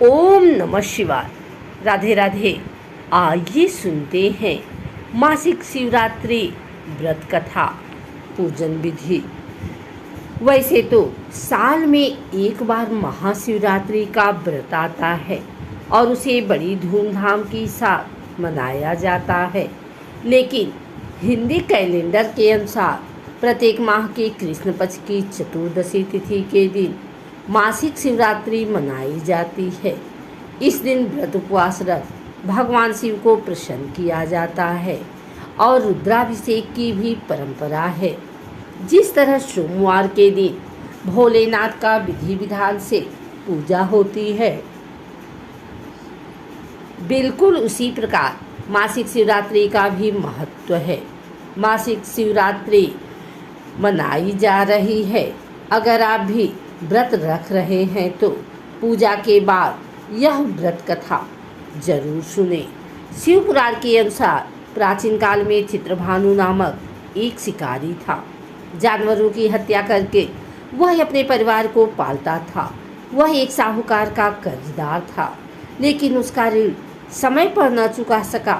ओम नमः शिवाय। राधे राधे। आइए सुनते हैं मासिक शिवरात्रि व्रत कथा पूजन विधि। वैसे तो साल में एक बार महाशिवरात्रि का व्रत आता है और उसे बड़ी धूमधाम के साथ मनाया जाता है, लेकिन हिंदी कैलेंडर के अनुसार प्रत्येक माह के कृष्ण पक्ष की चतुर्दशी तिथि के दिन मासिक शिवरात्रि मनाई जाती है। इस दिन व्रत उपवास रख भगवान शिव को प्रसन्न किया जाता है और रुद्राभिषेक की भी परंपरा है। जिस तरह सोमवार के दिन भोलेनाथ का विधि विधान से पूजा होती है, बिल्कुल उसी प्रकार मासिक शिवरात्रि का भी महत्व है। मासिक शिवरात्रि मनाई जा रही है। अगर आप भी व्रत रख रहे हैं तो पूजा के बाद यह व्रत कथा जरूर सुने। शिव पुराण के अनुसार प्राचीन काल में चित्रभानु नामक एक शिकारी था। जानवरों की हत्या करके वह अपने परिवार को पालता था। वह एक साहूकार का कर्जदार था, लेकिन उसका ऋण समय पर न चुका सका।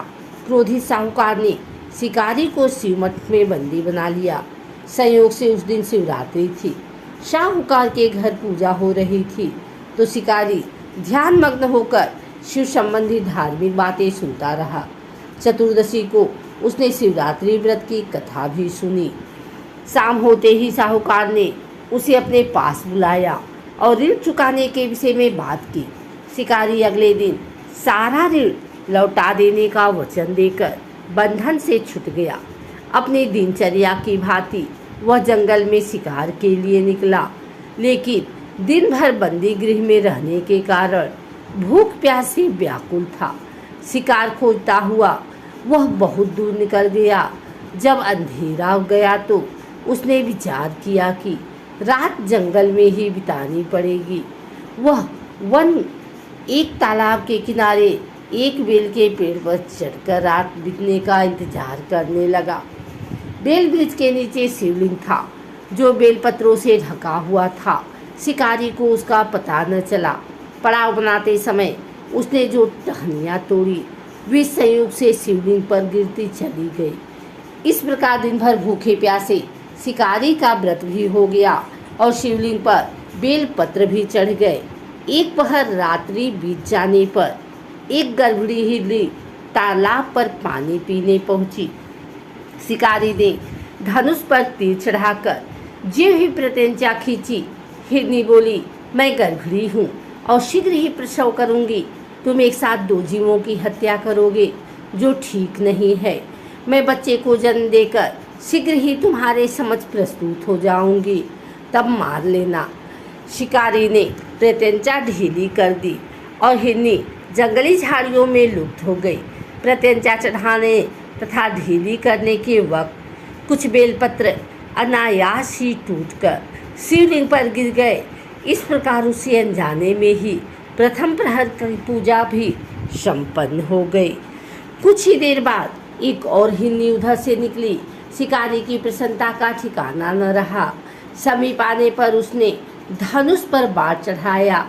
क्रोधित साहूकार ने शिकारी को शिवमठ में बंदी बना लिया। संयोग से उस दिन शिवरात्रि थी। साहूकार के घर पूजा हो रही थी तो शिकारी ध्यान मग्न होकर शिव संबंधी धार्मिक बातें सुनता रहा। चतुर्दशी को उसने शिवरात्रि व्रत की कथा भी सुनी। शाम होते ही साहूकार ने उसे अपने पास बुलाया और ऋण चुकाने के विषय में बात की। शिकारी अगले दिन सारा ऋण लौटा देने का वचन देकर बंधन से छूट गया। अपनी दिनचर्या की भांति वह जंगल में शिकार के लिए निकला, लेकिन दिन भर बंदी गृह में रहने के कारण भूख प्यास से व्याकुल था। शिकार खोजता हुआ वह बहुत दूर निकल गया। जब अंधेरा हो गया तो उसने विचार किया कि रात जंगल में ही बितानी पड़ेगी। वह वन एक तालाब के किनारे एक बेल के पेड़ पर चढ़कर रात बीतने का इंतजार करने लगा। बेल वृक्ष के नीचे शिवलिंग था, जो बेलपत्रों से ढका हुआ था। शिकारी को उसका पता न चला। पड़ाव बनाते समय उसने जो टहनियाँ तोड़ी वे संयोग से शिवलिंग पर गिरती चली गई। इस प्रकार दिन भर भूखे प्यासे शिकारी का व्रत भी हो गया और शिवलिंग पर बेलपत्र भी चढ़ गए। एक पहर रात्रि बीत जाने पर एक गर्भणी हिरनी तालाब पर पानी पीने पहुंची। शिकारी ने धनुष पर तीर चढ़ाकर ज्यों ही प्रत्यंचा खींची, हिरनी बोली, मैं गर्भणी हूँ और शीघ्र ही प्रसव करूँगी। तुम एक साथ दो जीवों की हत्या करोगे, जो ठीक नहीं है। मैं बच्चे को जन्म देकर शीघ्र ही तुम्हारे समक्ष प्रस्तुत हो जाऊँगी, तब मार लेना। शिकारी ने प्रत्यंचा ढीली कर दी और हिरनी जंगली झाड़ियों में लुप्त हो गई। प्रत्यंचा चढ़ाने तथा ढीली करने के वक्त कुछ बेलपत्र अनायास ही टूटकर शिवलिंग पर गिर गए। इस प्रकार उसे अनजाने में ही प्रथम प्रहर की पूजा भी संपन्न हो गई। कुछ ही देर बाद एक और हिरनी उधर से निकली। शिकारी की प्रसन्नता का ठिकाना न रहा। समीप आने पर उसने धनुष पर बाण चढ़ाया।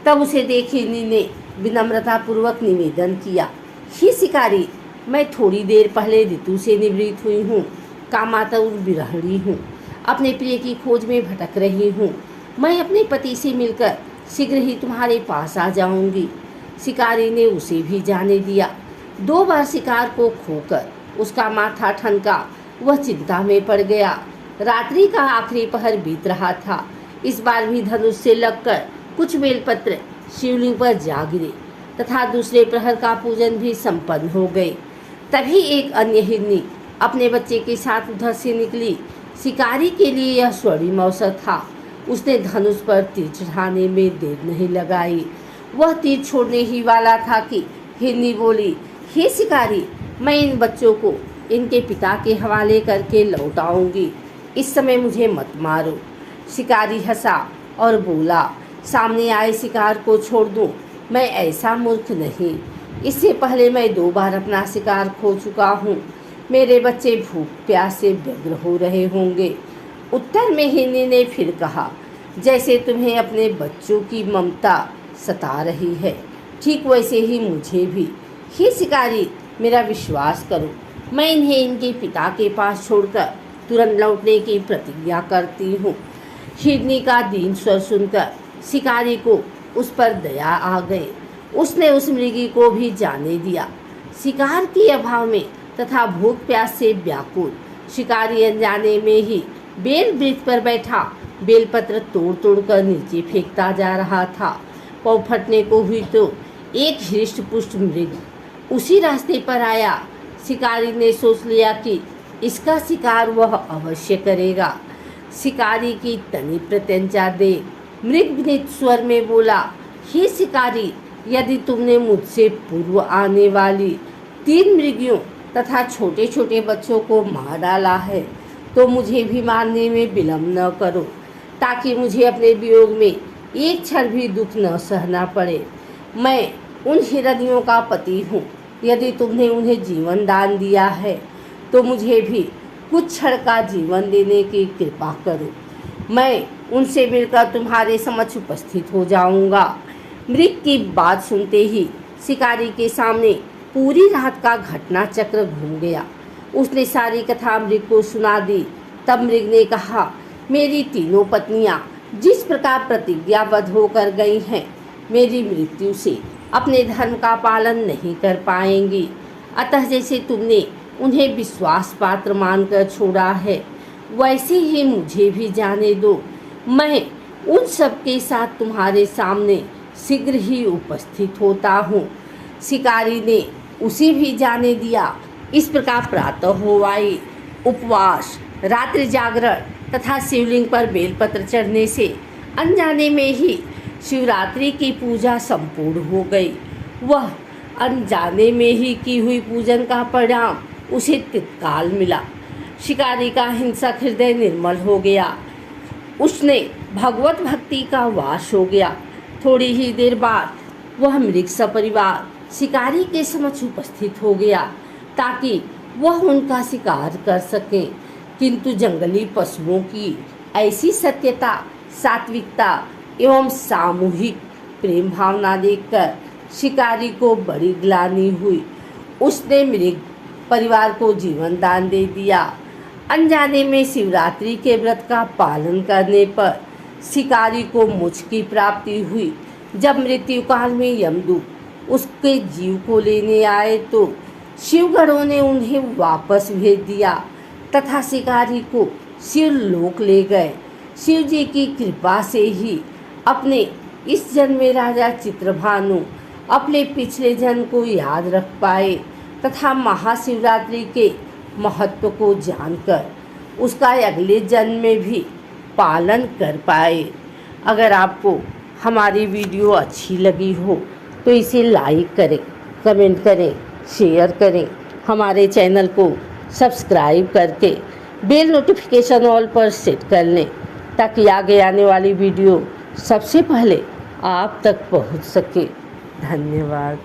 तब उसे देख हिरनी ने विनम्रतापूर्वक निवेदन किया, हे शिकारी, मैं थोड़ी देर पहले ऋतु से निवृत्त हुई हूँ। कामातुर विरहिणी हूँ। अपने प्रिय की खोज में भटक रही हूँ। मैं अपने पति से मिलकर शीघ्र ही तुम्हारे पास आ जाऊँगी। शिकारी ने उसे भी जाने दिया। 2 बार शिकार को खोकर उसका माथा ठनका। वह चिंता में पड़ गया। रात्रि का आखिरी पहर बीत रहा था। इस बार भी धनुष से लगकर कुछ बेलपत्र शिवलिंग पर जा गिरे तथा दूसरे प्रहर का पूजन भी संपन्न हो गए। तभी एक अन्य हिरनी अपने बच्चे के साथ उधर से निकली। शिकारी के लिए यह स्वर्णिम अवसर था। उसने धनुष पर तीर चढ़ाने में देर नहीं लगाई। वह तीर छोड़ने ही वाला था कि हिरनी बोली, हे शिकारी, मैं इन बच्चों को इनके पिता के हवाले करके लौट आऊँगी। इस समय मुझे मत मारो। शिकारी हंसा और बोला, सामने आए शिकार को छोड़ दूँ? मैं ऐसा मूर्ख नहीं। इससे पहले मैं 2 बार अपना शिकार खो चुका हूँ। मेरे बच्चे भूख प्यास से व्यग्र हो रहे होंगे। उत्तर में हिरनी ने फिर कहा, जैसे तुम्हें अपने बच्चों की ममता सता रही है। ठीक वैसे ही मुझे भी। हे शिकारी, मेरा विश्वास करो, मैं इन्हें इनके पिता के पास छोड़कर तुरंत लौटने की प्रतिज्ञा करती हूँ। हिरनी का दीन स्वर सुनकर शिकारी को उस पर दया आ गई। उसने उस मृगी को भी जाने दिया। शिकार के अभाव में तथा भूख प्यास से व्याकुल शिकारी अनजाने में ही बेल वृक्ष पर बैठा बेलपत्र तोड़ तोड़ कर नीचे फेंकता जा रहा था। पाँव फटने को हुई तो एक हृष्ट पुष्ट मृग उसी रास्ते पर आया। शिकारी ने सोच लिया कि इसका शिकार वह अवश्य करेगा। शिकारी की तनी प्रत्यंचा देख मृग विनीत स्वर में बोला, हे शिकारी, यदि तुमने मुझसे पूर्व आने वाली 3 मृगियों तथा छोटे छोटे बच्चों को मार डाला है तो मुझे भी मारने में विलम्ब न करो, ताकि मुझे अपने वियोग में एक क्षण भी दुख न सहना पड़े। मैं उन हिरनियों का पति हूँ। यदि तुमने उन्हें जीवन दान दिया है तो मुझे भी कुछ क्षण का जीवन देने की कृपा करो। मैं उनसे मिलकर तुम्हारे समक्ष उपस्थित हो जाऊंगा। मृग की बात सुनते ही शिकारी के सामने पूरी रात का घटना चक्र घूम गया। उसने सारी कथा मृग को सुना दी। तब मृग ने कहा, मेरी तीनों पत्नियां जिस प्रकार प्रतिज्ञाबद्ध होकर गई हैं, मेरी मृत्यु से अपने धर्म का पालन नहीं कर पाएंगी। अतः जैसे तुमने उन्हें विश्वास पात्र मानकर छोड़ा है, वैसे ही मुझे भी जाने दो। मैं उन सब के साथ तुम्हारे सामने शीघ्र ही उपस्थित होता हूँ। शिकारी ने उसे भी जाने दिया। इस प्रकार प्रातः हो आई। उपवास, रात्रि जागरण तथा शिवलिंग पर बेलपत्र चढ़ने से अनजाने में ही शिवरात्रि की पूजा संपूर्ण हो गई। वह अनजाने में ही की हुई पूजन का परिणाम उसे तत्काल मिला। शिकारी का हिंसक हृदय निर्मल हो गया। उसने भगवत भक्ति का वास हो गया। थोड़ी ही देर बाद वह मृग सपरिवार शिकारी के समक्ष उपस्थित हो गया ताकि वह उनका शिकार कर सके। किंतु जंगली पशुओं की ऐसी सत्यता, सात्विकता एवं सामूहिक प्रेम भावना देखकर शिकारी को बड़ी ग्लानि हुई। उसने मृग परिवार को जीवन दान दे दिया। अनजाने में शिवरात्रि के व्रत का पालन करने पर शिकारी को मोक्ष की प्राप्ति हुई। जब मृत्यु काल में यमदूत उसके जीव को लेने आए तो शिवगणों ने उन्हें वापस भेज दिया तथा शिकारी को शिवलोक ले गए। शिव जी की कृपा से ही अपने इस जन्म में राजा चित्रभानु अपने पिछले जन्म को याद रख पाए तथा महाशिवरात्रि के महत्व को जानकर उसका अगले जन्म में भी पालन कर पाए। अगर आपको हमारी वीडियो अच्छी लगी हो तो इसे लाइक करें, कमेंट करें, शेयर करें। हमारे चैनल को सब्सक्राइब करके बेल नोटिफिकेशन ऑल पर सेट कर लें ताकि आगे आने वाली वीडियो सबसे पहले आप तक पहुंच सके। धन्यवाद।